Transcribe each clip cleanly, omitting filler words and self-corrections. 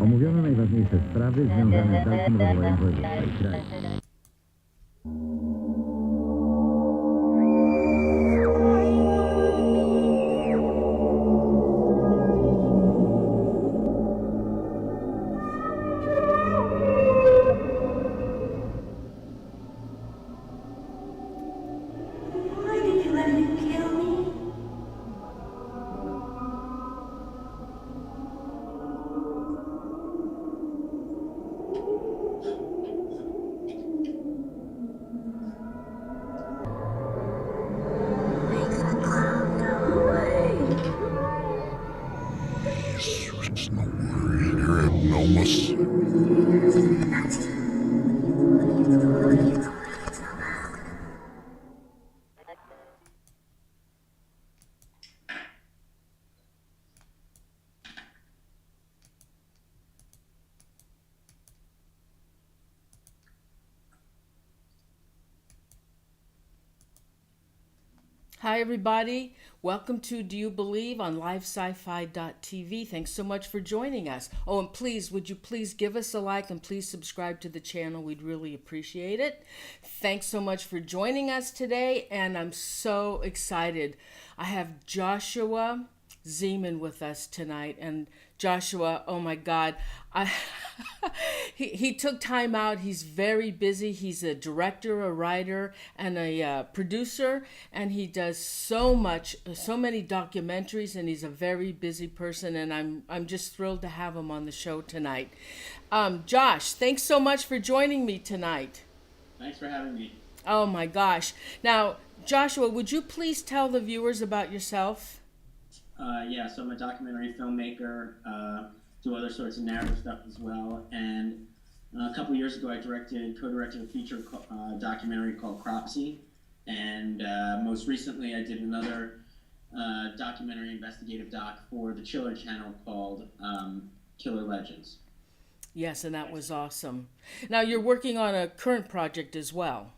Omówiono najważniejsze sprawy związane z dalszym rozwojem województwa i kraju. Why did you let him kill me? Make the clown go away. There's no worry in your abnormus. Hi, everybody. Welcome to Do You Believe on livesci-fi.tv. Thanks so much for joining us. Oh, and please, would you please give us a like and please subscribe to the channel? We'd really appreciate it. Thanks so much for joining us today, and I'm so excited. I have Joshua Zeman with us tonight, and Joshua, oh my God, he took time out. He's very busy. He's a director, a writer, and a producer, and he does so many documentaries, and he's a very busy person, and I'm just thrilled to have him on the show tonight. Josh, thanks so much for joining me tonight. Thanks for having me. Oh my gosh. Now, Joshua, would you please tell the viewers about yourself? Yeah, so I'm a documentary filmmaker, do other sorts of narrative stuff as well, and a couple years ago I co-directed a feature documentary called Cropsy, and most recently I did another documentary investigative doc for the Chiller channel called Killer Legends. Yes, and that was awesome. Now you're working on a current project as well.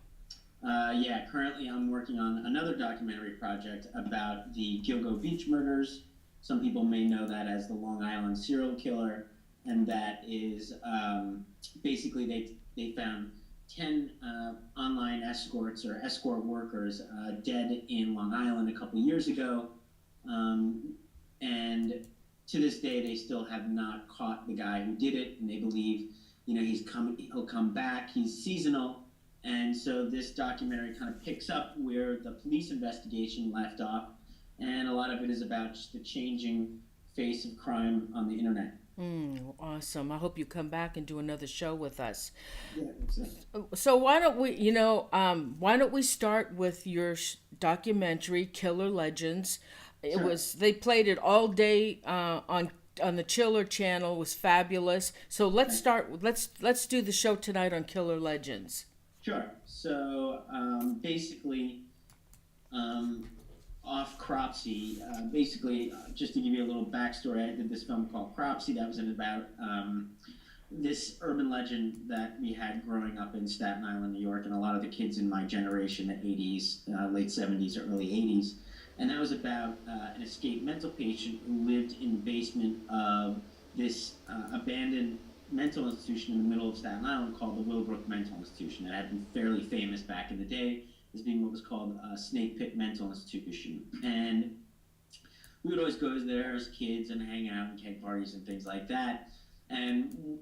Yeah, currently I'm working on another documentary project about the Gilgo Beach murders. Some people may know that as the Long Island serial killer, and that is basically they found 10 online escorts or escort workers dead in Long Island a couple years ago, and to this day they still have not caught the guy who did it, and they believe he'll come back. He's seasonal. And so this documentary kind of picks up where the police investigation left off, and a lot of it is about just the changing face of crime on the internet. Awesome. I hope you come back and do another show with us. Yeah, So why don't we start with your documentary, Killer Legends? Sure. They played it all day on the Chiller channel. It was fabulous. So let's do the show tonight on Killer Legends. Sure. So basically, off Cropsy, just to give you a little backstory, I did this film called Cropsy that was about this urban legend that we had growing up in Staten Island, New York, and a lot of the kids in my generation, the 80s, late 70s or early 80s. And that was about an escaped mental patient who lived in the basement of this abandoned mental institution in the middle of Staten Island called the Willowbrook Mental Institution, that had been fairly famous back in the day as being what was called a snake pit mental institution. And we would always go there as kids and hang out and keg parties and things like that. And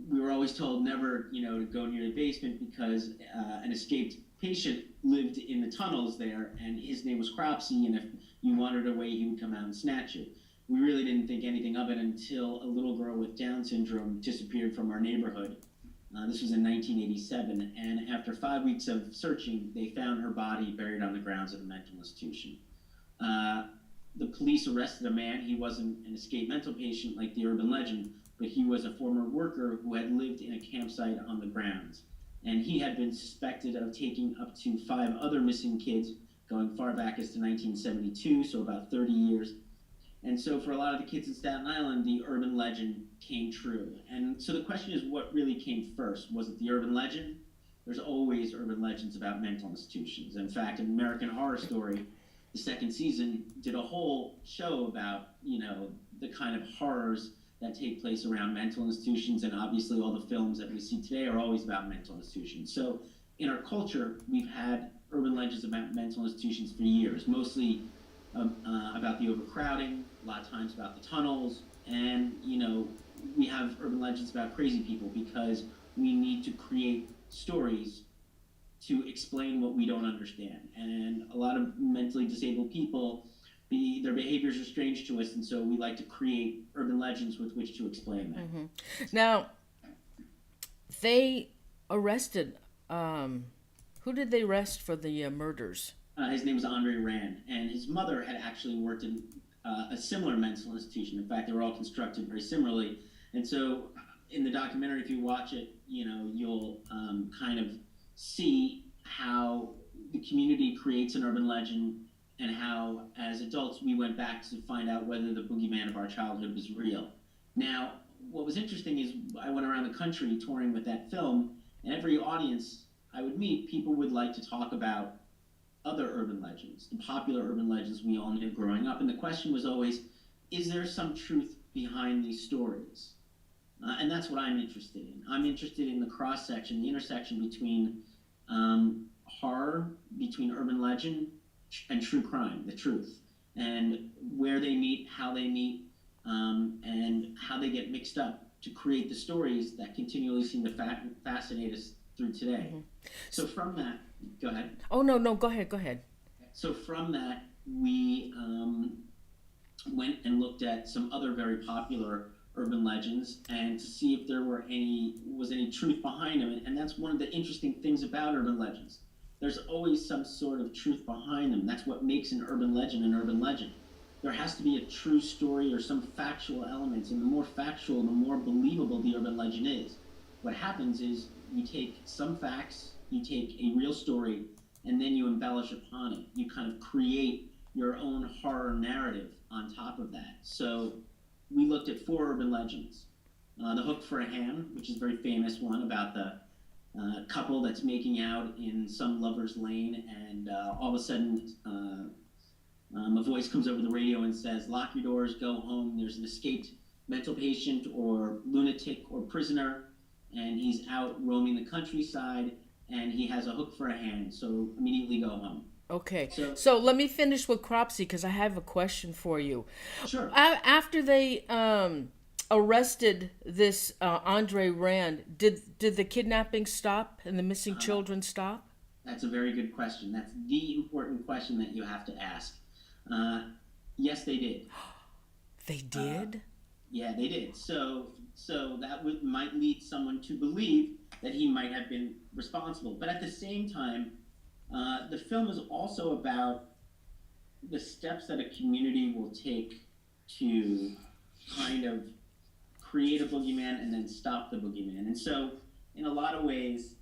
we were always told never, to go near the basement because an escaped patient lived in the tunnels there, and his name was Cropsy, and if you wandered away, he would come out and snatch you. We really didn't think anything of it until a little girl with Down syndrome disappeared from our neighborhood. This was in 1987, and after 5 weeks of searching, they found her body buried on the grounds of the mental institution. The police arrested a man. He wasn't an escaped mental patient like the urban legend, but he was a former worker who had lived in a campsite on the grounds. And he had been suspected of taking up to 5 other missing kids, going far back as to 1972, so about 30 years. And so for a lot of the kids in Staten Island, the urban legend came true. And so the question is, what really came first? Was it the urban legend? There's always urban legends about mental institutions. In fact, in American Horror Story, the second season did a whole show about, the kind of horrors that take place around mental institutions, and obviously all the films that we see today are always about mental institutions. So in our culture, we've had urban legends about mental institutions for years, mostly about the overcrowding, a lot of times about the tunnels, and we have urban legends about crazy people because we need to create stories to explain what we don't understand. And a lot of mentally disabled people, their behaviors are strange to us, and so we like to create urban legends with which to explain that. Mm-hmm. Now, they arrested, who did they arrest for the murders? His name was Andre Rand, and his mother had actually worked in a similar mental institution. In fact, they were all constructed very similarly. And so in the documentary, if you watch it, you'll kind of see how the community creates an urban legend, and how, as adults, we went back to find out whether the boogeyman of our childhood was real. Now, what was interesting is I went around the country touring with that film, and every audience I would meet, people would like to talk about other urban legends, the popular urban legends we all knew growing up. And the question was always, is there some truth behind these stories? And that's what I'm interested in. I'm interested in the cross-section, the intersection between horror, between urban legend and true crime, the truth, and where they meet, how they meet, and how they get mixed up to create the stories that continually seem to fascinate us through today. Mm-hmm. So from that, go ahead. Oh, no, go ahead. So from that, we went and looked at some other very popular urban legends, and to see if there was any truth behind them. And that's one of the interesting things about urban legends. There's always some sort of truth behind them. That's what makes an urban legend an urban legend. There has to be a true story or some factual elements, and the more factual, the more believable the urban legend is. What happens is you take some facts, you take a real story, and then you embellish upon it. You kind of create your own horror narrative on top of that. So we looked at 4 urban legends. The Hook for a Hand, which is a very famous one about the couple that's making out in some lover's lane, and all of a sudden a voice comes over the radio and says, "Lock your doors, go home. There's an escaped mental patient or lunatic or prisoner, and he's out roaming the countryside, and he has a hook for a hand, so immediately go home." Okay, so let me finish with Cropsy, because I have a question for you. Sure. After they arrested this Andre Rand, did the kidnapping stop and the missing children stop? That's a very good question. That's the important question that you have to ask. Yes, they did. They did? Yeah, they did. So that might lead someone to believe that he might have been responsible. But at the same time, the film is also about the steps that a community will take to kind of create a boogeyman and then stop the boogeyman. And so, in a lot of ways,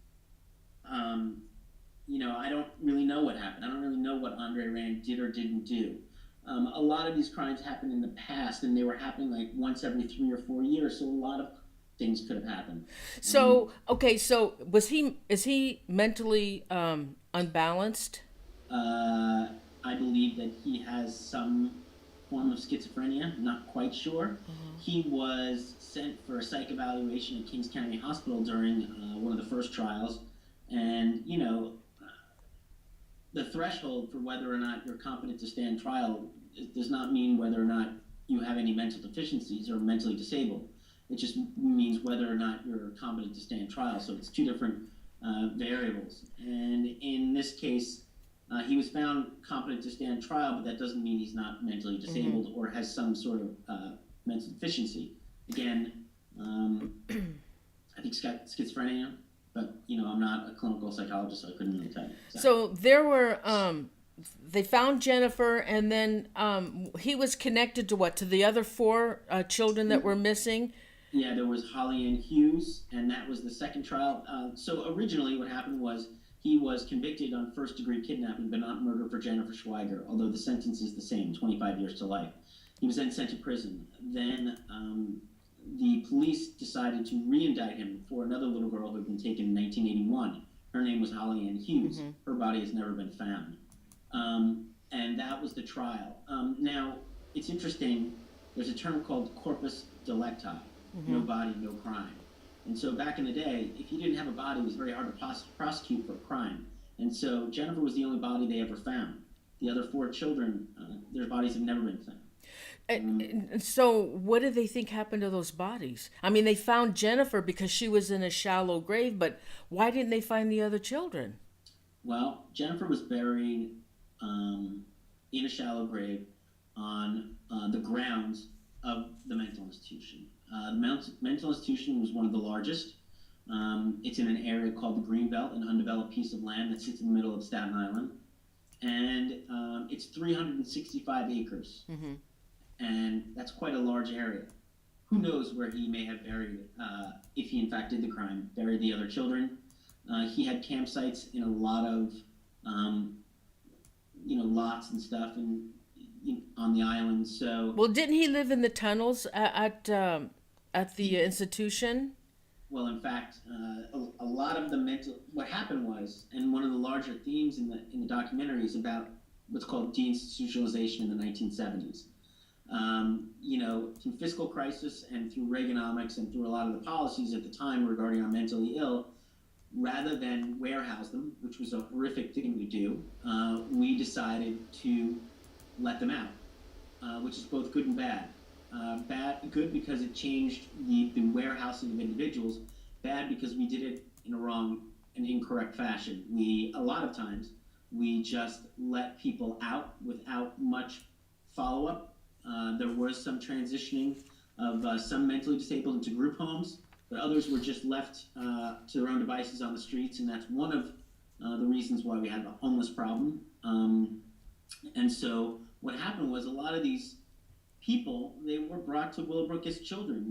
I don't really know what happened. I don't really know what Andre Rand did or didn't do. A lot of these crimes happened in the past, and they were happening like once every 3 or 4 years. So a lot of things could have happened. So is he mentally unbalanced? I believe that he has some form of schizophrenia. I'm not quite sure. Mm-hmm. He was sent for a psych evaluation at Kings County Hospital during one of the first trials, and the threshold for whether or not you're competent to stand trial does not mean whether or not you have any mental deficiencies or mentally disabled. It just means whether or not you're competent to stand trial. So it's 2 different variables. And in this case, he was found competent to stand trial, but that doesn't mean he's not mentally disabled mm-hmm. or has some sort of mental deficiency. Again, I think he's got schizophrenia, but I'm not a clinical psychologist, so I couldn't really tell you. So there were, they found Jennifer, and then he was connected to what? To the other 4 children that were missing? Yeah, there was Holly Ann Hughes, and that was the second trial. So originally what happened was he was convicted on first-degree kidnapping, but not murder for Jennifer Schweiger, although the sentence is the same, 25 years to life. He was then sent to prison. Then the police decided to re-indict him for another little girl who had been taken in 1981. Her name was Holly Ann Hughes. Mm-hmm. Her body has never been found. and that was the trial. Now, it's interesting. There's a term called corpus delicti, no body, no crime. And so back in the day, if you didn't have a body, it was very hard to prosecute for a crime. And so Jennifer was the only body they ever found. The other four children, their bodies have never been found. And so, what do they think happened to those bodies? I mean, they found Jennifer because she was in a shallow grave, but why didn't they find the other children? Well, Jennifer was buried in a shallow grave on the grounds of the mental institution. The mental institution was one of the largest. It's in an area called the Greenbelt, an undeveloped piece of land that sits in the middle of Staten Island. And it's 365 acres. Mm-hmm. And that's quite a large area. Who knows where he may have buried, if he in fact did the crime, buried the other children. He had campsites in a lot of, lots and stuff on the island. So, Well, didn't he live in the tunnels at the institution? well, in fact, a lot of what happened was, and one of the larger themes in the documentary is about what's called deinstitutionalization in the 1970s. Through fiscal crisis and through Reaganomics and through a lot of the policies at the time regarding our mentally ill, rather than warehouse them, which was a horrific thing to do, we decided to let them out, which is both good and bad. Good because it changed the warehousing of individuals. Bad because we did it in a wrong and incorrect fashion. A lot of times, we just let people out without much follow-up. There was some transitioning of some mentally disabled into group homes, but others were just left to their own devices on the streets, and that's one of the reasons why we had the homeless problem. And so what happened was a lot of these people, they were brought to Willowbrook as children.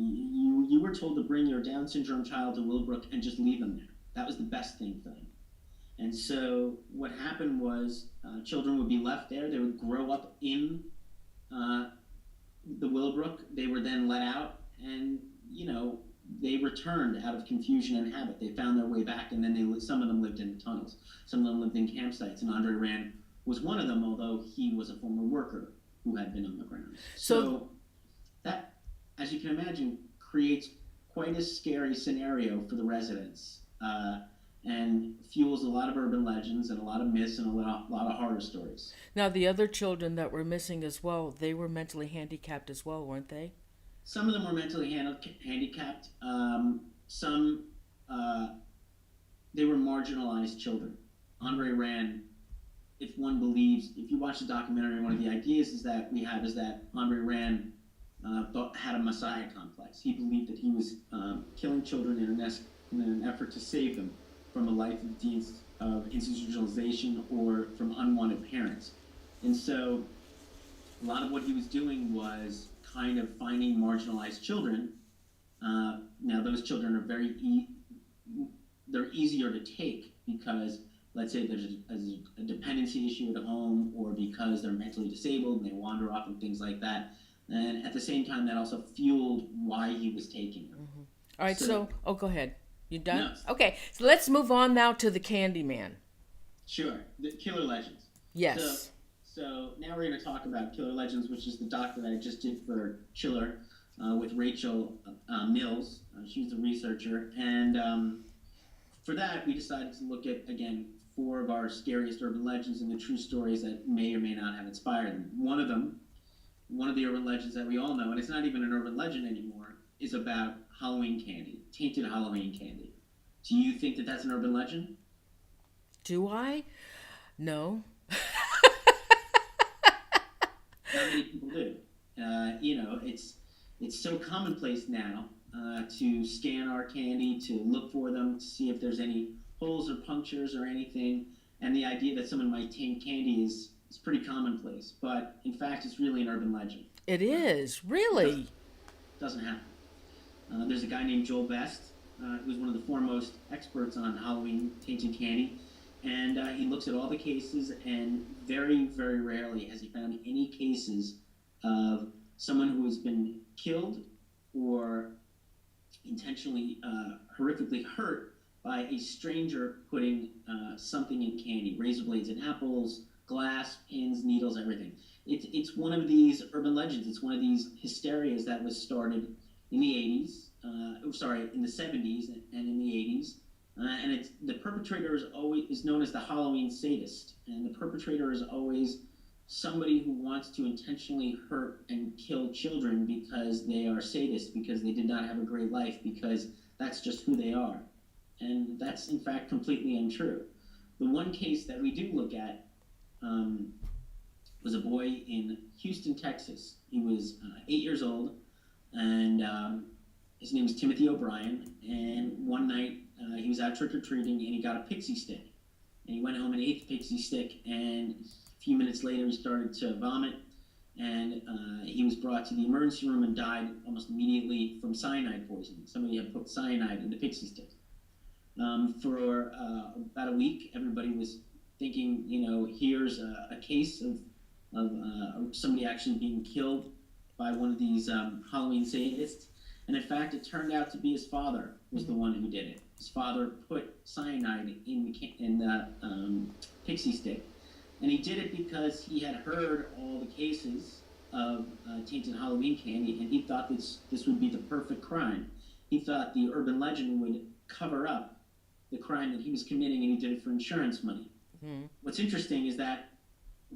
You were told to bring your Down syndrome child to Willowbrook and just leave them there. That was the best thing for them. And so what happened was children would be left there. They would grow up in the Willowbrook. They were then let out, and they returned out of confusion and habit. They found their way back, and then some of them lived in tunnels. Some of them lived in campsites, and Andre Rand was one of them, although he was a former worker who had been on the ground. So that, as you can imagine, creates quite a scary scenario for the residents, and fuels a lot of urban legends and a lot of myths and a lot of horror stories. Now, the other children that were missing as well, they were mentally handicapped as well, weren't they? Some of them were mentally handicapped. Some, they were marginalized children. Andre Rand, if you watch the documentary, one of the ideas is that Andre Rand had a messiah complex. He believed that he was killing children in an effort to save them from a life of institutionalization or from unwanted parents. And so a lot of what he was doing was kind of finding marginalized children. Now those children are they're easier to take because, let's say there's a dependency issue at home, or because they're mentally disabled and they wander off and things like that. And at the same time, that also fueled why he was taking them. Mm-hmm. All right, go ahead. You done? No. Okay, so let's move on now to the Candyman. Sure, the Killer Legends. Yes. So now we're going to talk about Killer Legends, which is the doc that I just did for Chiller with Rachel Mills. She was the researcher. And for that, we decided to look at, again, 4 of our scariest urban legends and the true stories that may or may not have inspired them. One of the urban legends that we all know, and it's not even an urban legend anymore, is about Halloween candy, tainted Halloween candy. Do you think that that's an urban legend? Do I? No. Not many people do. It's so commonplace now to scan our candy, to look for them, to see if there's any holes or punctures or anything. And the idea that someone might taint candy is pretty commonplace. But in fact, it's really an urban legend. It is, really. Doesn't happen. There's a guy named Joel Best, who's one of the foremost experts on Halloween tainted candy. And he looks at all the cases, and very, very rarely has he found any cases of someone who has been killed or intentionally horrifically hurt by a stranger putting something in candy, razor blades in apples, glass, pins, needles, everything. It's one of these urban legends. It's one of these hysterias that was started in the 80s, in the 70s and in the 80s. And it's the perpetrator is known as the Halloween sadist, and the perpetrator is always somebody who wants to intentionally hurt and kill children because they are sadists, because they did not have a great life, because that's just who they are. And that's in fact completely untrue. The one case that we do look at was a boy in Houston, Texas. He was 8 years old, and his name is Timothy O'Brien. And one night he was out trick-or-treating, and he got a pixie stick. And he went home and ate the pixie stick, and a few minutes later he started to vomit, and he was brought to the emergency room and died almost immediately from cyanide poisoning. Somebody had put cyanide in the pixie stick. For about a week, everybody was thinking, here's a case of somebody actually being killed by one of these Halloween sadists. And in fact, it turned out to be his father was the one who did it. His father put cyanide in the pixie stick. And he did it because he had heard all the cases of tainted Halloween candy, and he thought this would be the perfect crime. He thought the urban legend would cover up the crime that he was committing, and he did it for insurance money. Mm-hmm. What's interesting is that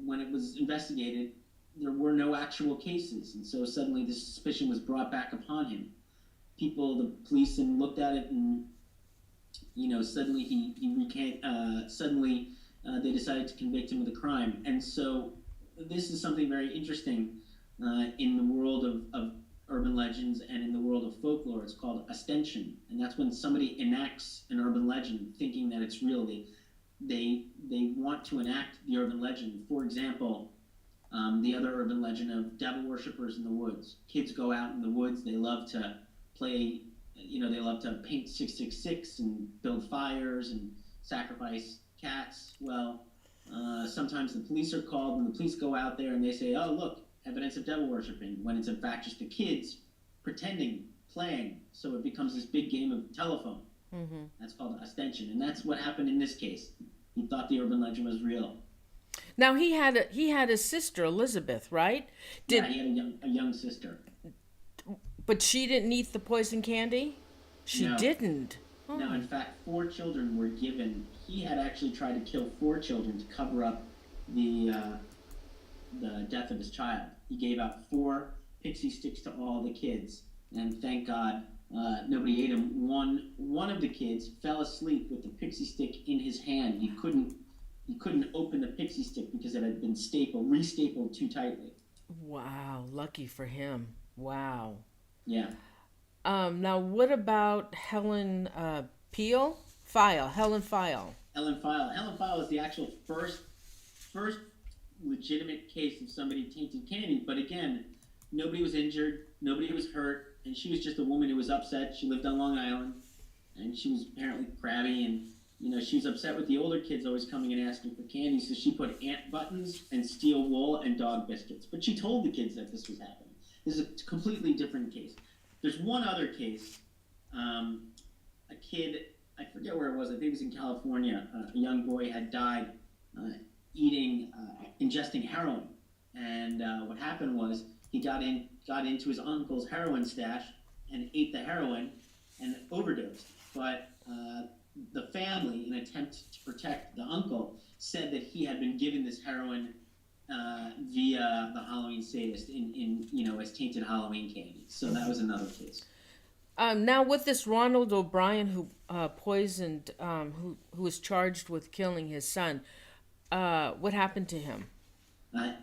when it was investigated, there were no actual cases, and so suddenly this suspicion was brought back upon him. The police looked at it, and suddenly they decided to convict him of the crime. And so this is something very interesting in the world of urban legends and in the world of folklore. It's called ostension, and that's when somebody enacts an urban legend thinking that it's real. They want to enact the urban legend. For example, the other urban legend of devil worshippers in the woods. Kids go out in the woods. They love to play. They love to paint 666 and build fires and sacrifice cats. Well, sometimes the police are called, and the police go out there and they say, "Oh, look, evidence of devil worshipping," when it's in fact just the kids pretending, playing. So it becomes this big game of telephone. Mm-hmm. That's called ostension, and that's what happened in this case. He thought the urban legend was real. Now he had a sister, Elizabeth, right? He had a young sister. But she didn't eat the poison candy? She didn't. Oh. No, in fact, 4 children were given. He had actually tried to kill 4 children to cover up the death of his child. He gave out 4 pixie sticks to all the kids, and thank God nobody ate them. One of the kids fell asleep with the pixie stick in his hand. He couldn't open the pixie stick because it had been restapled too tightly. Wow, lucky for him. Wow. Yeah. Now, what about Helen File? Helen File. Helen File is the actual first legitimate case of somebody tainted candy. But again, nobody was injured, nobody was hurt, and she was just a woman who was upset. She lived on Long Island, and she was apparently crabby, and she was upset with the older kids always coming and asking for candy, so she put ant buttons and steel wool and dog biscuits. But she told the kids that this was happening. This is a completely different case. There's one other case. A kid, I forget where it was, I think it was in California. A young boy had died ingesting heroin. And what happened was he got into his uncle's heroin stash and ate the heroin and overdosed. But the family, in an attempt to protect the uncle, said that he had been given this heroin via the Halloween sadist as tainted Halloween candy. So that was another case. Now with this Ronald O'Brien who poisoned, who was charged with killing his son, what happened to him?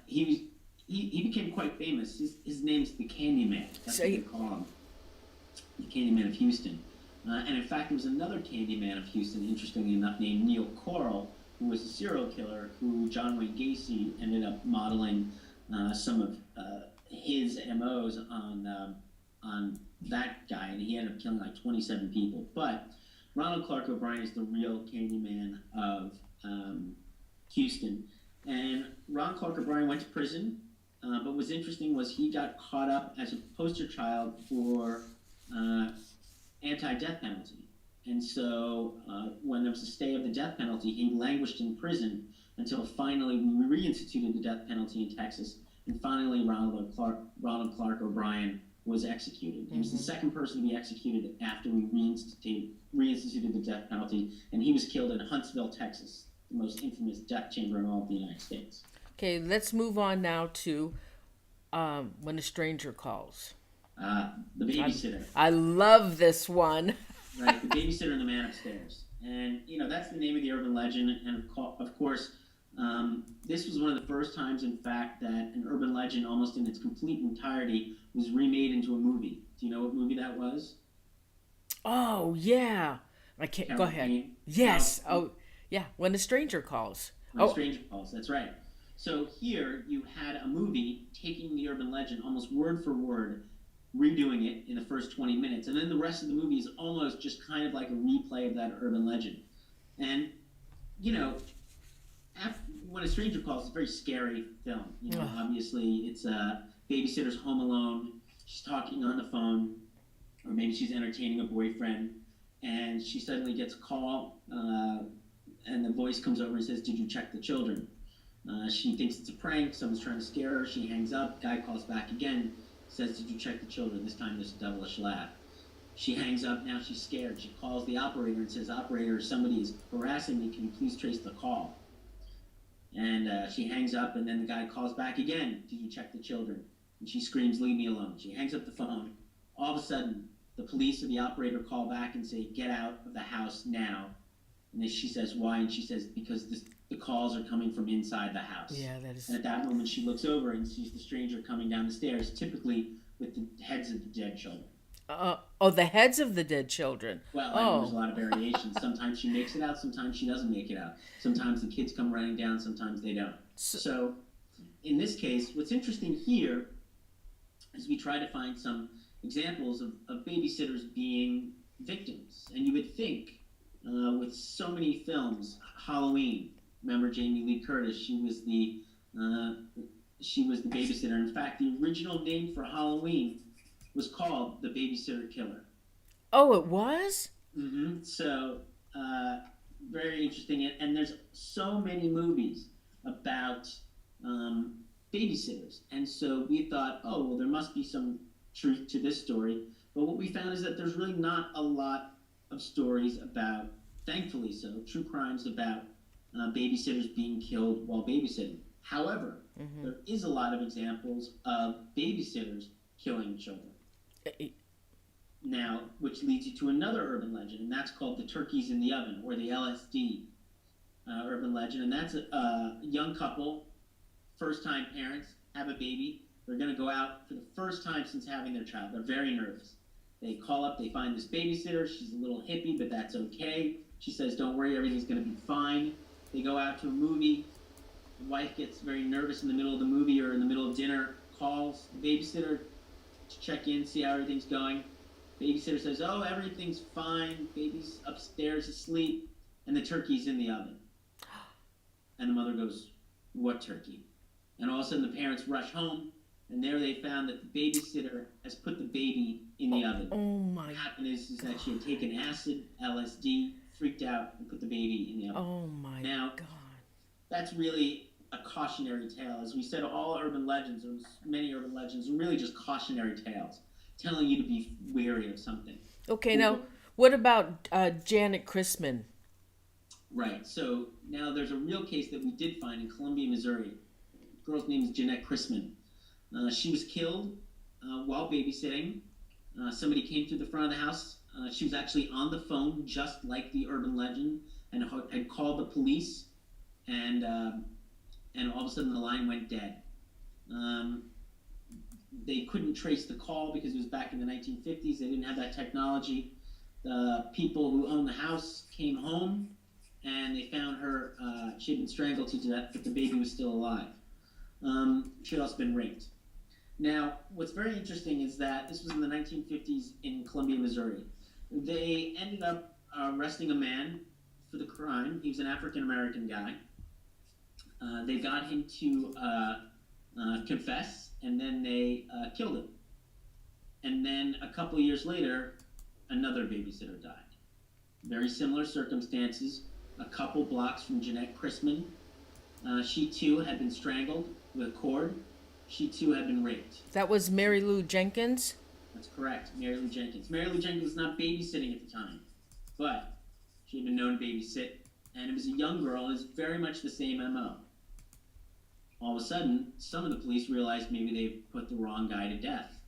He became quite famous. His name's the Candyman. That's what they call him. The Candyman of Houston. And in fact, there was another Candyman of Houston, interestingly enough, named Neil Coral, who was a serial killer who John Wayne Gacy ended up modeling some of his MOs on that guy, and he ended up killing like 27 people. But Ronald Clark O'Brien is the real Candyman of Houston. And Ron Clark O'Brien went to prison, but what's interesting was he got caught up as a poster child for anti-death penalty. And so when there was a stay of the death penalty, he languished in prison until finally we reinstituted the death penalty in Texas, and finally Ronald Clark O'Brien was executed. He was the second person to be executed after we reinstituted the death penalty, and he was killed in Huntsville, Texas, the most infamous death chamber in all of the United States. Okay, let's move on now to When a Stranger Calls. The babysitter. I love this one. Right, the babysitter and the man upstairs. And, that's the name of the urban legend. And of course, this was one of the first times, in fact, that an urban legend, almost in its complete entirety, was remade into a movie. Do you know what movie that was? Oh, yeah. I can't. Go ahead. Yes. Oh, yeah. When a Stranger Calls. When a Stranger Calls, that's right. So here you had a movie taking the urban legend almost word for word, redoing it in the first 20 minutes. And then the rest of the movie is almost just kind of like a replay of that urban legend. And, When a Stranger Calls is a very scary film. Obviously it's a babysitter's home alone. She's talking on the phone, or maybe she's entertaining a boyfriend, and she suddenly gets a call, and the voice comes over and says, "Did you check the children?" She thinks it's a prank. Someone's trying to scare her. She hangs up. Guy calls back again, says, "Did you check the children?" This time there's a devilish laugh. She hangs up. Now she's scared. She calls the operator and says, "Operator, somebody is harassing me. Can you please trace the call?" And she hangs up, and then the guy calls back again. "Did you check the children?" And she screams, "Leave me alone." She hangs up the phone. All of a sudden, the police or the operator call back and say, "Get out of the house now." And then she says, "Why?" And she says, "Because the calls are coming from inside the house." Yeah, that is. And at that moment, she looks over and sees the stranger coming down the stairs, typically with the heads of the dead children. The heads of the dead children. Well, there's a lot of variations. Sometimes she makes it out, sometimes she doesn't make it out. Sometimes the kids come running down, sometimes they don't. So in this case, what's interesting here is we try to find some examples of babysitters being victims. And you would think, with so many films, Halloween, remember Jamie Lee Curtis, she was the babysitter. In fact, the original name for Halloween was called The Babysitter Killer. Oh, it was? Mm-hmm. So, very interesting. And there's so many movies about babysitters. And so we thought, there must be some truth to this story. But what we found is that there's really not a lot of stories about, thankfully so, true crimes about babysitters being killed while babysitting. However, there is a lot of examples of babysitters killing children. Now, which leads you to another urban legend, and that's called the turkeys in the oven, or the LSD urban legend. And that's a young couple, first-time parents, have a baby. They're going to go out for the first time since having their child. They're very nervous. They call up, they find this babysitter. She's a little hippie, but that's okay. She says, "Don't worry, everything's going to be fine." They go out to a movie. The wife gets very nervous in the middle of the movie or in the middle of dinner, calls the babysitter to check in, see how everything's going. Babysitter says, "Oh, everything's fine. Baby's upstairs asleep, and the turkey's in the oven." And the mother goes, "What turkey?" And all of a sudden the parents rush home, and there they found that the babysitter has put the baby in the oven. Oh my! What happened is that she had taken acid, LSD, freaked out, and put the baby in the oven. Oh my God! That's really a cautionary tale. As we said, all urban legends, or many urban legends, are really just cautionary tales, telling you to be wary of something. Okay, now what about Janet Christman? Right. So now there's a real case that we did find in Columbia, Missouri. The girl's name is Jeanette Christman. She was killed while babysitting. Somebody came through the front of the house. She was actually on the phone, just like the urban legend, and had called the police. And all of a sudden the line went dead. They couldn't trace the call because it was back in the 1950s. They didn't have that technology. The people who owned the house came home, and they found her. She had been strangled to death, but the baby was still alive. She had also been raped. Now, what's very interesting is that this was in the 1950s in Columbia, Missouri. They ended up arresting a man for the crime. He was an African-American guy. They got him to confess, and then they killed him. And then a couple of years later, another babysitter died. Very similar circumstances, a couple blocks from Jeanette Christman. She too had been strangled with a cord. She too had been raped. That was Mary Lou Jenkins. That's correct, Mary Lou Jenkins. Mary Lou Jenkins was not babysitting at the time, but she had been known to babysit, and it was a young girl, and it's very much the same MO. All of a sudden, some of the police realized maybe they put the wrong guy to death.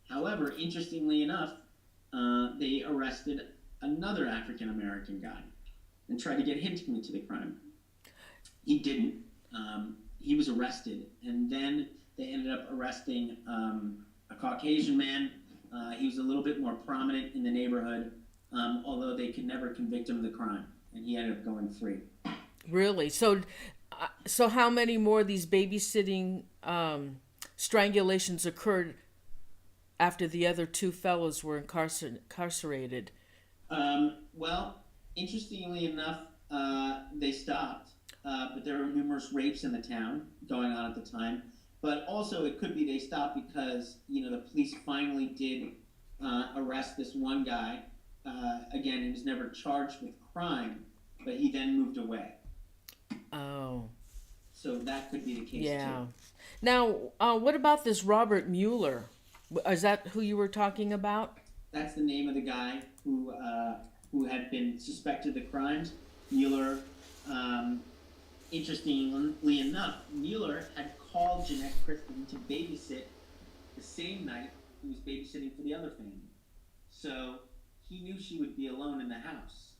However, interestingly enough, they arrested another African American guy and tried to get him to commit to the crime. He didn't. He was arrested, and then they ended up arresting a Caucasian man. He was a little bit more prominent in the neighborhood, although they could never convict him of the crime, and he ended up going free. Really? So how many more of these babysitting strangulations occurred after the other two fellows were incarcerated? Well, interestingly enough, they stopped, but there were numerous rapes in the town going on at the time. But also, it could be they stopped because the police finally did arrest this one guy. Again, he was never charged with crime, but he then moved away. Oh. So that could be the case Yeah. too. Now, what about this Robert Mueller? Is that who you were talking about? That's the name of the guy who had been suspected of crimes. Mueller. Interestingly enough, Mueller had called Jeanette Crispin to babysit the same night he was babysitting for the other family. So he knew she would be alone in the house.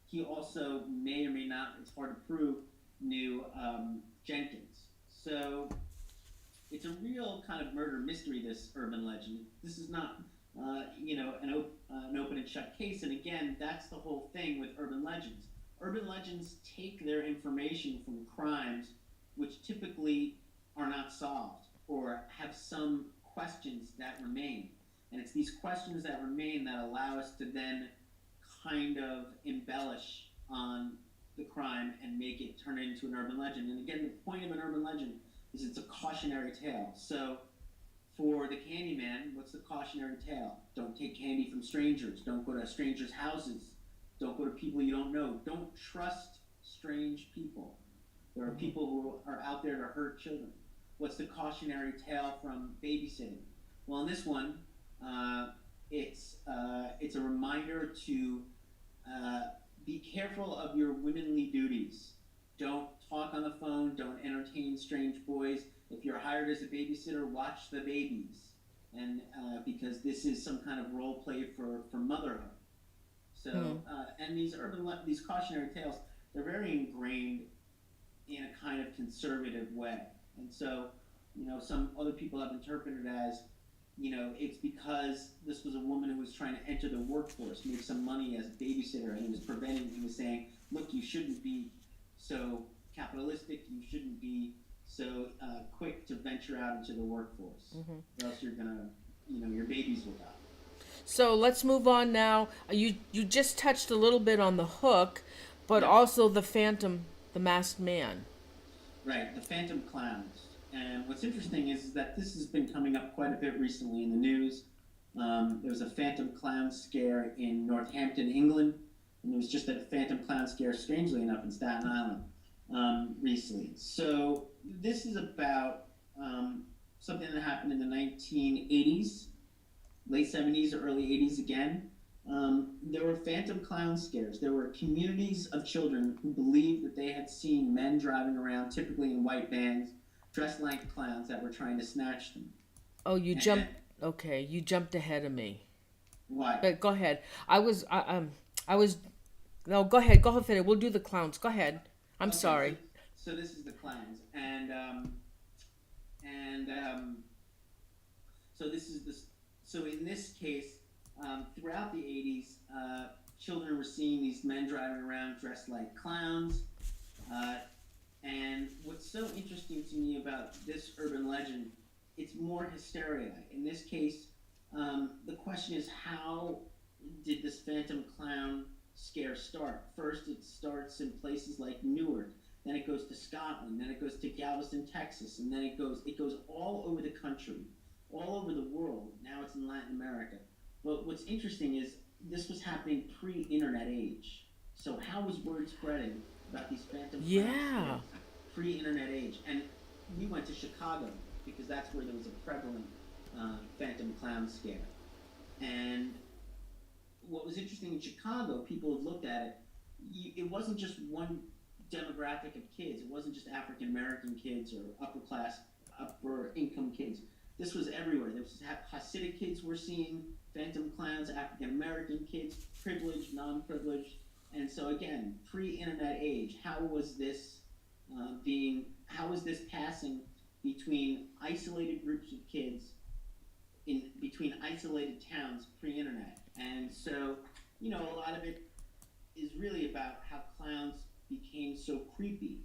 He also may or may not, it's hard to prove, knew Jenkins. So it's a real kind of murder mystery, this urban legend. This is not, an open and shut case. And again, that's the whole thing with urban legends. Urban legends take their information from crimes which typically are not solved or have some questions that remain. And it's these questions that remain that allow us to then kind of embellish on the crime and make it turn into an urban legend. And again, the point of an urban legend is it's a cautionary tale. So for the Candyman, what's the cautionary tale? Don't take candy from strangers. Don't go to strangers' houses. Don't go to people you don't know. Don't trust strange people. There are people who are out there to hurt children. What's the cautionary tale from babysitting? Well, in this one, it's a reminder to be careful of your womanly duties. Don't talk on the phone. Don't entertain strange boys. If you're hired as a babysitter, watch the babies, and because this is some kind of role play for motherhood. So, and these cautionary tales, they're very ingrained in a kind of conservative way. And so, some other people have interpreted it as, it's because this was a woman who was trying to enter the workforce, make some money as a babysitter, and he was saying, look, you shouldn't be so capitalistic, you shouldn't be so quick to venture out into the workforce, or else you're gonna, your babies will die. So let's move on now. You just touched a little bit on the Hook, but also the Phantom, the Masked Man. Right, the Phantom Clowns. And what's interesting is that this has been coming up quite a bit recently in the news. There was a Phantom Clown scare in Northampton, England, and there was just a Phantom Clown scare, strangely enough, in Staten Island recently. So this is about something that happened in the 1980s. Late 70s or early 80s again. There were Phantom Clown scares. There were communities of children who believed that they had seen men driving around, typically in white vans, dressed like clowns that were trying to snatch them. Oh, you jumped ahead of me. Why? But go ahead. No, go ahead. Go ahead. We'll do the clowns. Go ahead. I'm sorry. So this is the clowns. So in this case, throughout the 80s, children were seeing these men driving around dressed like clowns. And what's so interesting to me about this urban legend, it's more hysteria. In this case, the question is, how did this Phantom Clown scare start? First, it starts in places like Newark. Then it goes to Scotland. Then it goes to Galveston, Texas. And then it goes all over the country, all over the world. Now it's in Latin America. But what's interesting is this was happening pre-internet age. So how was word spreading about these Phantom Clowns? Yeah. pre-internet age, and we went to Chicago because that's where there was a prevalent phantom clown scare. And what was interesting in Chicago, people have looked at it. It wasn't just one demographic of kids. It wasn't just African American kids or upper income kids. This was everywhere. There was Hasidic kids were seeing phantom clowns, African American kids, privileged, non-privileged, and so again, pre-internet age. How was this How was this passing between isolated groups of kids in between isolated towns pre-internet? And so, a lot of it is really about how clowns became so creepy.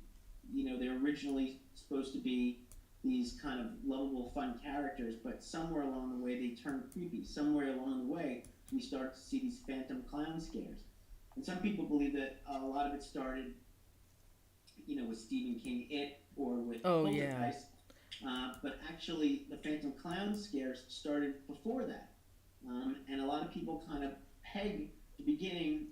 They're originally supposed to be these kind of lovable, fun characters, but somewhere along the way they turned creepy. Somewhere along the way we start to see these phantom clown scares. And some people believe that a lot of it started, with Stephen King, It, or with Poltergeist. But actually, the phantom clown scares started before that. And a lot of people kind of peg the beginning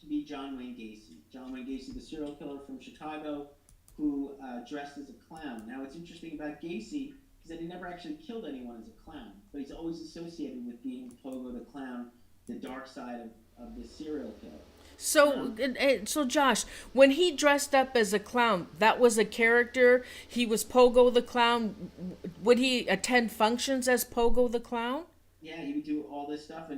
to be John Wayne Gacy. John Wayne Gacy, the serial killer from Chicago, who dressed as a clown. Now, what's interesting about Gacy is that he never actually killed anyone as a clown, but he's always associated with being Pogo the Clown, the dark side of the serial killer. So Josh, when he dressed up as a clown, that was a character. He was Pogo the Clown. Would he attend functions as Pogo the Clown? Yeah, he would do all this stuff,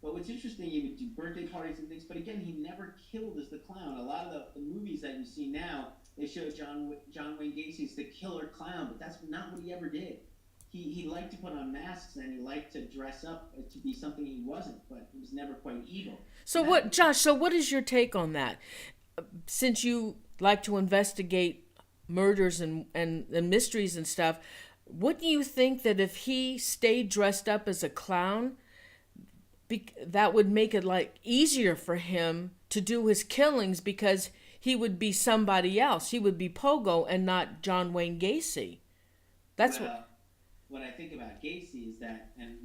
but what's interesting, he would do birthday parties and things. But again, he never killed as the clown. A lot of the movies that you see now, they show John Wayne Gacy as the killer clown, but that's not what he ever did. He liked to put on masks and he liked to dress up to be something he wasn't, but he was never quite evil. Josh? So what is your take on that? Since you like to investigate murders and mysteries and stuff, wouldn't you think that if he stayed dressed up as a clown, that would make it easier for him to do his killings, because he would be somebody else. He would be Pogo and not John Wayne Gacy. What I think about Gacy is that, and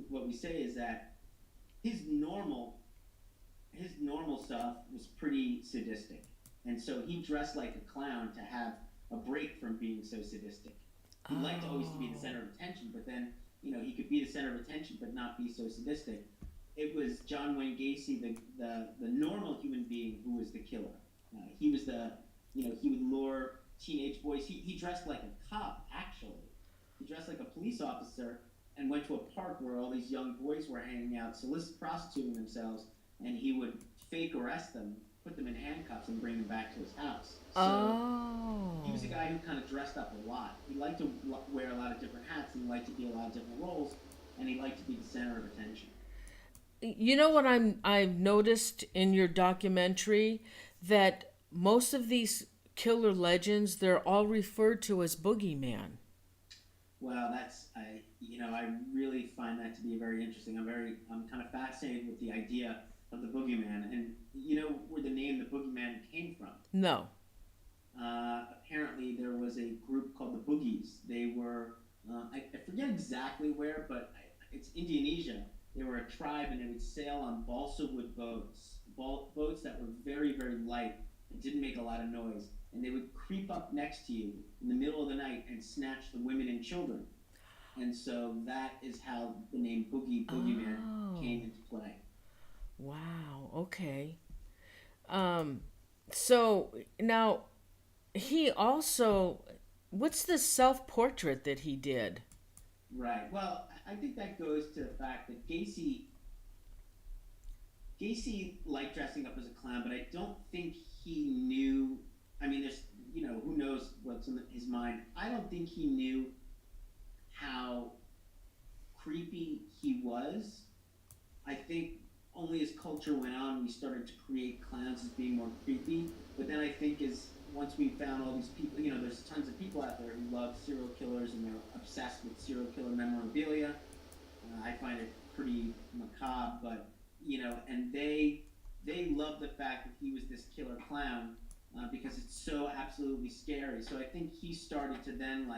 what we say is that his normal stuff was pretty sadistic, and so he dressed like a clown to have a break from being so sadistic. He liked always to be the center of attention, but then he could be the center of attention but not be so sadistic. It was John Wayne Gacy, the normal human being, who was the killer. He was he would lure teenage boys. He dressed like a cop, actually. He dressed like a police officer and went to a park where all these young boys were hanging out, prostituting themselves, and he would fake arrest them, put them in handcuffs, and bring them back to his house. So he was a guy who kind of dressed up a lot. He liked to wear a lot of different hats, and he liked to be a lot of different roles, and he liked to be the center of attention. You know what I've noticed in your documentary? That most of these killer legends, they're all referred to as boogeyman. Well, I really find that to be very interesting. I'm kind of fascinated with the idea of the boogeyman. And you know where the name the boogeyman came from? No. Apparently there was a group called the Boogies. They were, I forget exactly where, but it's Indonesia. They were a tribe, and they would sail on balsa wood boats that were very, very light and didn't make a lot of noise. And they would creep up next to you in the middle of the night and snatch the women and children. And so that is how the name Boogeyman came into play. Wow, okay. So now he also, what's the self-portrait that he did? Right. Well, I think that goes to the fact that Gacy liked dressing up as a clown, but I don't think he knew. I mean, there's, who knows what's in his mind. I don't think he knew how creepy he was. I think only as culture went on, we started to create clowns as being more creepy. But then I think once we found all these people, there's tons of people out there who love serial killers and they're obsessed with serial killer memorabilia. I find it pretty macabre, but, and they love the fact that he was this killer clown because it's so absolutely scary. So I think he started to then,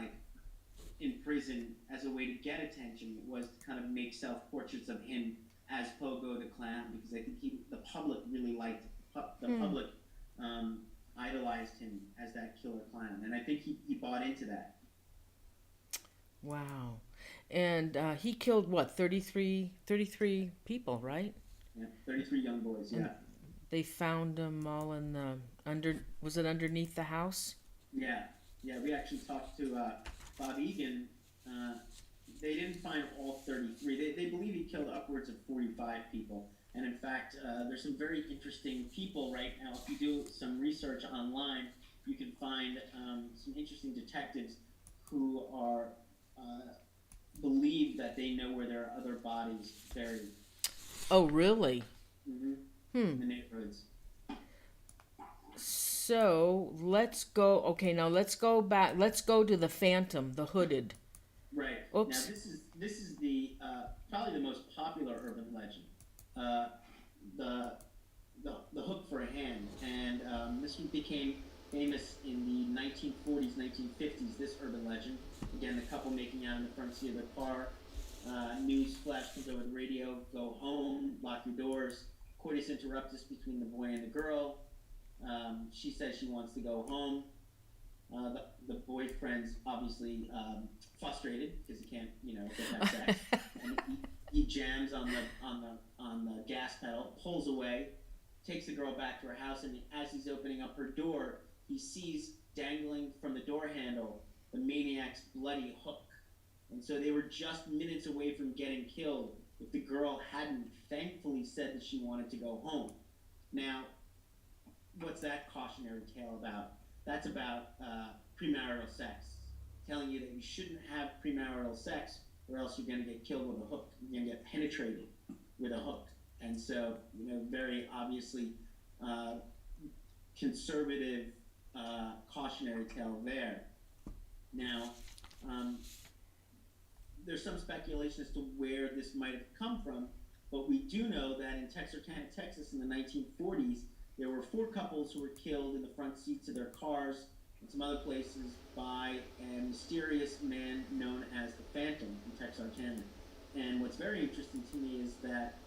in prison, as a way to get attention, was to kind of make self-portraits of him as Pogo the Clown, because I think the public really liked the public idolized him as that killer clown, and I think he bought into that. Wow. And he killed what, 33 people, right? Yeah, 33 young boys. And Yeah, they found them all in the was it underneath the house? yeah, yeah. We actually talked to Bob Egan. Uh, they didn't find all 33. They believe he killed upwards of 45 people. And in fact, there's some very interesting people right now. If you do some research online, you can find some interesting detectives who are believe that they know where there are other bodies buried. Oh, really? Hmm. Hmm. In the neighborhoods. So let's go. Okay, now let's go back. Let's go to the Phantom, the hooded. Right. Now Oops. this is the probably the most popular urban legend. Uh, the the hook for a hand, and this one became famous in the 1940s, 1950s. This urban legend, again, the couple making out in the front seat of their car. News flash comes over the radio: "Go home, lock your doors." Coitus interruptus between the boy and the girl. She says she wants to go home. The boyfriend's obviously frustrated because he can't, get that sex, and he jams on the gas pedal, pulls away, takes the girl back to her house, and as he's opening up her door, he sees dangling from the door handle the maniac's bloody hook. And so they were just minutes away from getting killed if the girl hadn't thankfully said that she wanted to go home. Now, what's that cautionary tale about? That's about premarital sex, telling you that you shouldn't have premarital sex, or else you're going to get killed with a hook. You're going to get penetrated with a hook. And so, very obviously conservative cautionary tale there. Now, there's some speculation as to where this might have come from, but we do know that in Texarkana, Texas, in the 1940s, there were 4 couples who were killed in the front seats of their cars and some other places by a mysterious man known as the Phantom in Texarkana. And what's very interesting to me is that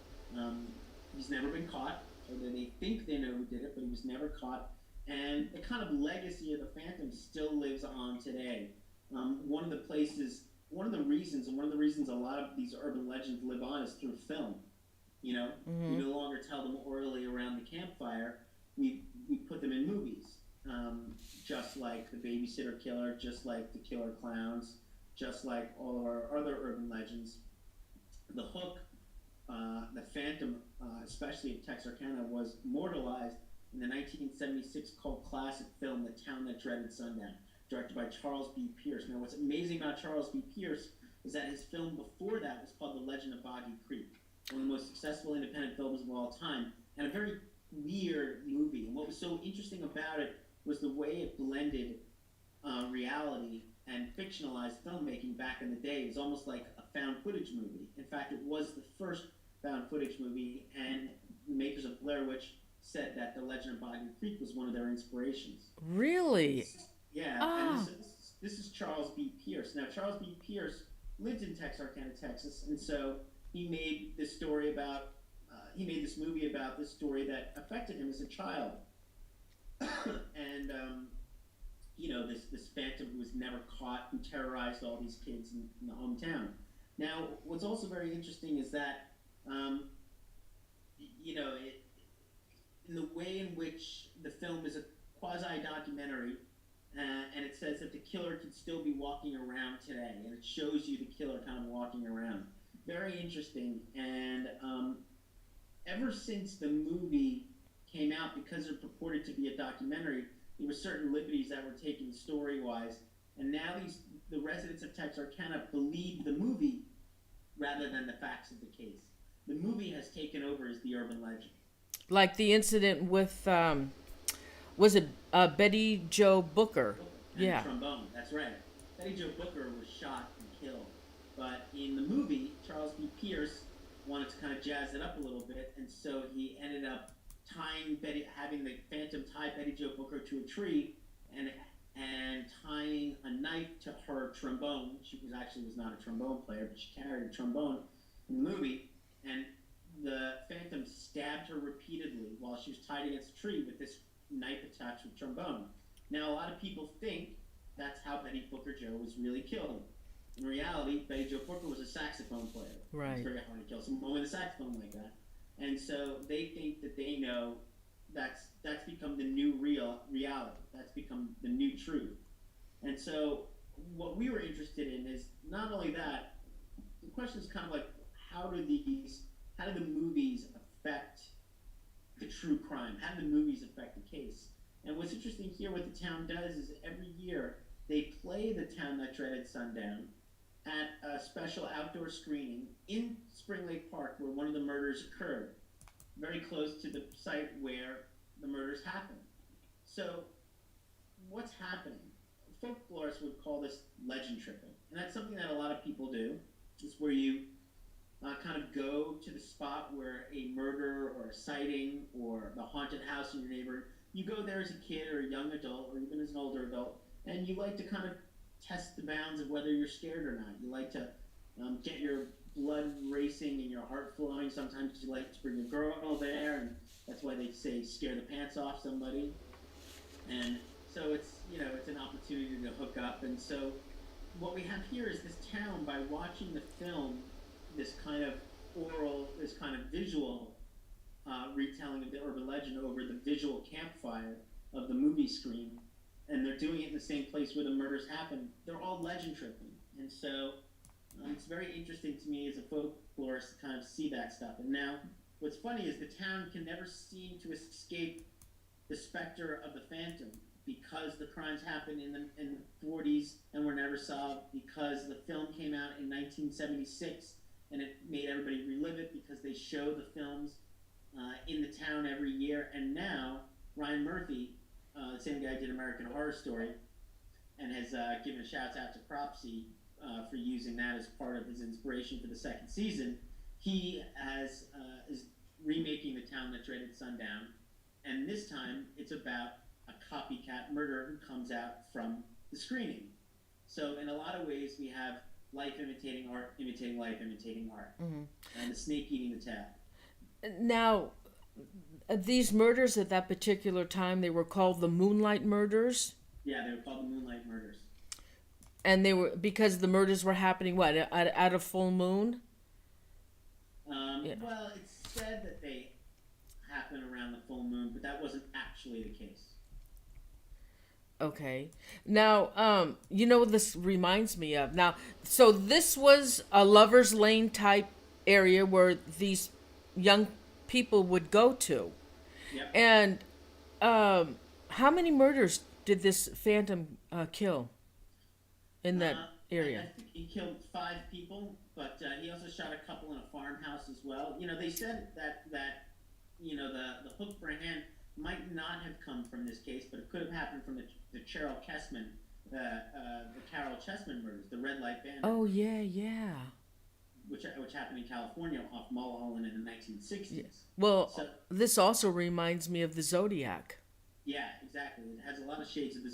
he's never been caught, or they think they know who did it, but he was never caught. And the kind of legacy of the Phantom still lives on today. One of the reasons a lot of these urban legends live on is through film. We no longer tell them orally around the campfire. We put them in movies, just like the Babysitter Killer, just like the Killer Clowns, just like all of our other urban legends. The Hook, the Phantom, especially in Texarkana, was immortalized in the 1976 cult classic film The Town That Dreaded Sundown, directed by Charles B. Pierce. Now, what's amazing about Charles B. Pierce is that his film before that was called The Legend of Boggy Creek, one of the most successful independent films of all time, and a very weird movie. And what was so interesting about it was the way it blended reality and fictionalized filmmaking back in the day. It was almost like a found footage movie. In fact, it was the first found footage movie, and the makers of Blair Witch said that The Legend of Boggy Creek was one of their inspirations. Really? Yeah, Oh. and this is Charles B. Pierce. Now, Charles B. Pierce lived in Texarkana, Texas, and so he made this story about, he made this movie about this story that affected him as a child. And, this Phantom who was never caught, who terrorized all these kids in the hometown. Now, what's also very interesting is that, in the way in which the film is a quasi-documentary, and it says that the killer could still be walking around today, and it shows you the killer kind of walking around. Very interesting, and ever since the movie came out, because it purported to be a documentary, there were certain liberties that were taken story-wise, and now the residents of Texarkana believe the movie rather than the facts of the case. The movie has taken over as the urban legend. Like the incident with, was it Betty Jo Booker? And Yeah. trombone, that's right. Betty Jo Booker was shot and killed. But in the movie, Charles B. Pierce wanted to kind of jazz it up a little bit, and so he ended up having the Phantom tie Betty Jo Booker to a tree, and tying a knife to her trombone. She was not a trombone player, but she carried a trombone in the movie, and the Phantom stabbed her repeatedly while she was tied against a tree with this knife attached to trombone. Now, a lot of people think that's how Betty Booker Joe was really killed. In reality, Betty Jo Booker was a saxophone player. Right. It's very hard to kill someone with a saxophone like that. And so they think that they know that's become the new reality. That's become the new truth. And so what we were interested in is not only that, the question is kind of like, how do the movies affect the true crime? How do the movies affect the case? And what's interesting here, what the town does is every year they play The Town That Dreaded Sundown at a special outdoor screening in Spring Lake Park where one of the murders occurred, very close to the site where the murders happened. So what's happening? Folklorists would call this legend tripping. And that's something that a lot of people do. It's where you kind of go to the spot where a murder or a sighting or the haunted house in your neighborhood, you go there as a kid or a young adult or even as an older adult, and you like to kind of test the bounds of whether you're scared or not. You like to get your blood racing and your heart flowing. Sometimes you like to bring a girl there, and that's why they say scare the pants off somebody. And so it's an opportunity to hook up. And so what we have here is this town, by watching the film, this kind of oral, this kind of visual retelling of the urban legend over the visual campfire of the movie screen, and they're doing it in the same place where the murders happen. They're all legend tripping. And so it's very interesting to me as a folklorist to kind of see that stuff. And now what's funny is the town can never seem to escape the specter of the phantom, because the crimes happened in the 40s and were never solved, because the film came out in 1976 and it made everybody relive it, because they show the films in the town every year. And now Ryan Murphy, the same guy who did American Horror Story, and has given a shout out to Cropsey for using that as part of his inspiration for the second season. He is remaking The Town That Dreaded Sundown, and this time it's about a copycat murderer who comes out from the screening. So in a lot of ways, we have life imitating art, imitating life, imitating art, and the snake eating the tail. Now, these murders at that particular time, they were called the Moonlight Murders? Yeah, they were called the Moonlight Murders. And they were, because the murders were happening, what, at a full moon? Yeah. Well, it's said that they happen around the full moon, but that wasn't actually the case. Okay. Now, this reminds me of. Now, so this was a Lover's Lane type area where these young people would go to. Yep. And how many murders did this phantom kill in that area? I think he killed 5 people, but he also shot a couple in a farmhouse as well. They said that the hook for a hand might not have come from this case, but it could have happened from the Carol Chessman, the Carol Chessman murders, the Red Light Band. Oh yeah. Which happened in California off Mulholland in the 1960s. Yeah. Well, this also reminds me of the Zodiac. Yeah, exactly. It has a lot of shades of the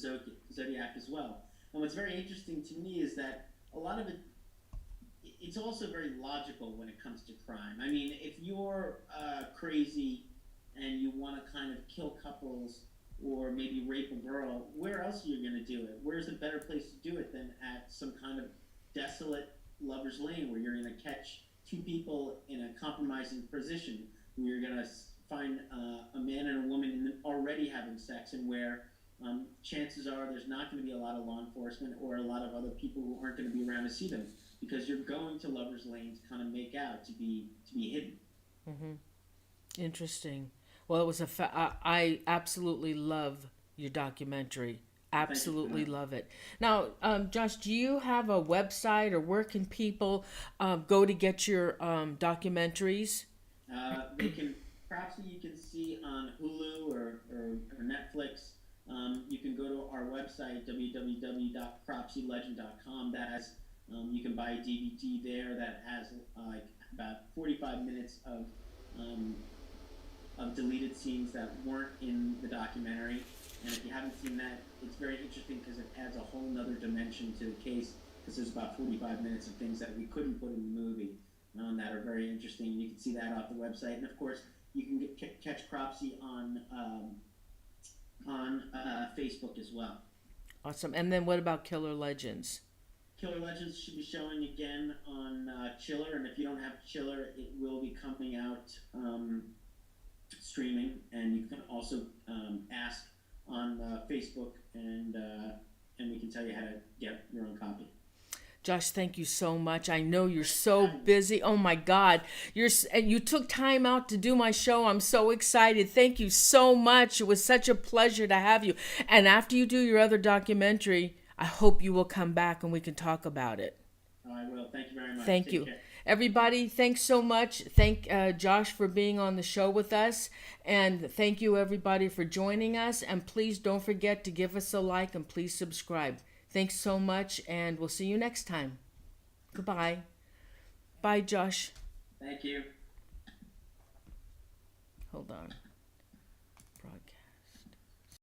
Zodiac as well. And what's very interesting to me is that a lot of it's also very logical when it comes to crime. I mean, if you're crazy and you want to kind of kill couples or maybe rape a girl, where else are you going to do it? Where's a better place to do it than at some kind of desolate Lover's Lane, where you're going to catch 2 people in a compromising position, where you're going to find a man and a woman already having sex, and where chances are there's not going to be a lot of law enforcement or a lot of other people who aren't going to be around to see them, because you're going to Lover's Lane to kind of make out, to be hidden. Mm-hmm. Interesting. Well, it was I absolutely love your documentary. Absolutely love it. Now, Josh, do you have a website, or where can people go to get your documentaries? They can, perhaps you can see on Hulu or Netflix. You can go to our website, www.cropseylegend.com. That has, you can buy a DVD there that has about 45 minutes of deleted scenes that weren't in the documentary. And if you haven't seen that, it's very interesting because it adds a whole nother dimension to the case, because there's about 45 minutes of things that we couldn't put in the movie that are very interesting. You can see that off the website. And of course, you can catch Cropsey on on Facebook as well. Awesome. And then what about Killer Legends? Killer Legends should be showing again on Chiller, and if you don't have Chiller, it will be coming out streaming, and you can also ask on Facebook, and we can tell you how to get your own copy. Josh, thank you so much. I know you're so busy. Oh my God, you took time out to do my show. I'm so excited. Thank you so much. It was such a pleasure to have you. And after you do your other documentary, I hope you will come back and we can talk about it. I will. Thank you very much. Thank Take you. care. Everybody, thanks so much. Thank Josh for being on the show with us. And thank you, everybody, for joining us. And please don't forget to give us a like and please subscribe. Thanks so much, and we'll see you next time. Goodbye. Bye, Josh. Thank you. Hold on.